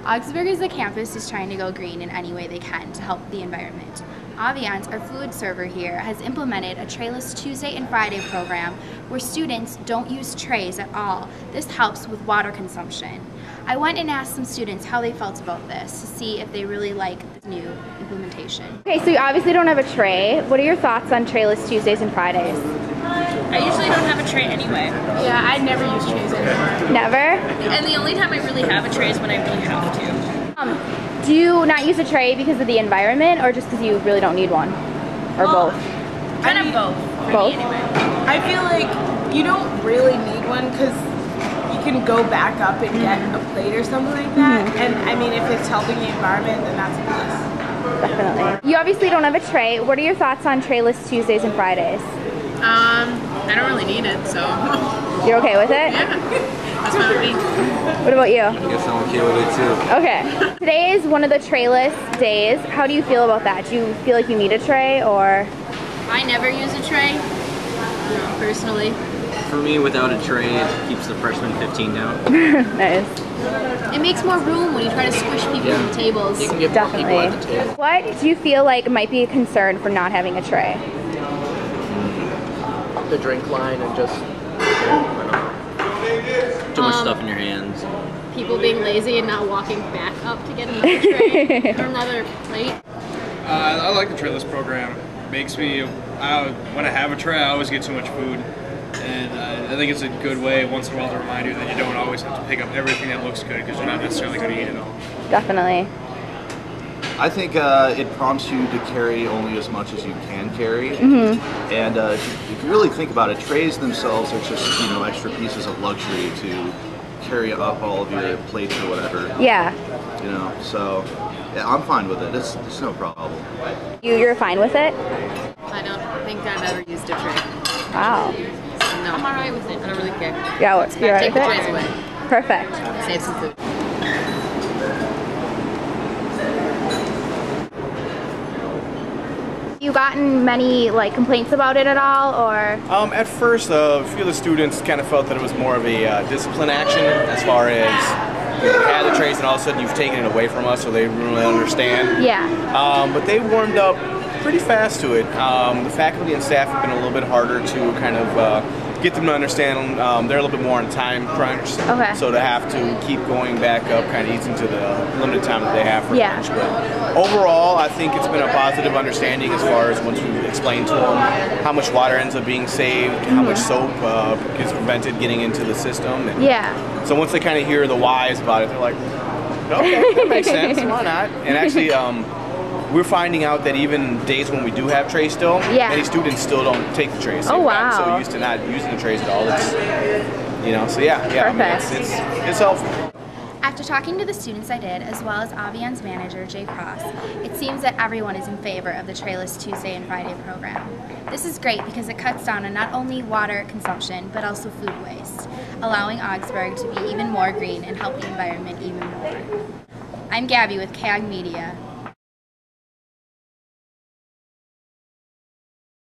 Augsburg as a campus is trying to go green in any way they can to help the environment. Aviance, our food server here, has implemented a trayless Tuesday and Friday program where students don't use trays at all. This helps with water consumption. I went and asked some students how they felt about this to see if they really like this new implementation. Okay, so you obviously don't have a tray. What are your thoughts on trayless Tuesdays and Fridays? I usually don't have a tray anyway. Yeah, I never use trays anymore. Never? And the only time I really have a tray is when I really have to. Do you not use a tray because of the environment or just because you really don't need one? Or both? Kind of both. Both? Me anyway. I feel like you don't really need one because you can go back up and get a plate or something like that. And I mean, if it's helping the environment, then that's a plus. Definitely. You obviously don't have a tray. What are your thoughts on trayless Tuesdays and Fridays? I don't really need it, so. You're okay with it? Yeah, that's fine with me. What about you? I guess I'm okay with it too. Okay. Today is one of the trayless days. How do you feel about that? Do you feel like you need a tray or? I never use a tray, personally. For me, without a tray, it keeps the freshman 15 down. Nice. It makes more room when you try to squish people on the tables. You can get more people at the table. What do you feel like might be a concern for not having a tray? The drink line and just Too much stuff in your hands. People being lazy and not walking back up to get another tray or another plate. I like the trayless program. Makes me, when I have a tray, I always get too much food. And I think it's a good way once in a while to remind you that you don't always have to pick up everything that looks good because you're not necessarily going to eat it all. Definitely. I think it prompts you to carry only as much as you can carry. And if you really think about it, trays themselves are just, extra pieces of luxury to carry up all of your plates or whatever. Yeah. So yeah, I'm fine with it. It's no problem. You're fine with it? I don't think I've ever used a tray. Wow. No, I'm alright with it. I don't really care. Yeah, you're right Take with the it? trays away. Perfect. Save some food. You gotten many complaints about it at all, or? At first, a few of the students kind of felt that it was more of a discipline action, as far as we had the trays and all of a sudden you've taken it away from us, so they didn't really understand. Yeah. But they warmed up pretty fast to it. The faculty and staff have been a little bit harder to kind of get them to understand. They're a little bit more on time crunch. Okay. So to have to keep going back up kind of eats into the limited time that they have for lunch. But overall, I think it's been a positive understanding as far as once we explain to them how much water ends up being saved, how much soap is prevented getting into the system. And yeah. So once they kind of hear the whys about it, they're like, okay, that makes sense, why not? And actually, we're finding out that even days when we do have trays still, many students still don't take the trays. Oh, wow. They've gotten so used to not using the trays at all. It's, so yeah, I mean, it's helpful. After talking to the students I did, as well as Aviance manager Jay Cross, it seems that everyone is in favor of the trayless Tuesday and Friday program. This is great because it cuts down on not only water consumption, but also food waste, allowing Augsburg to be even more green and help the environment even more. I'm Gabby with KAUG Media.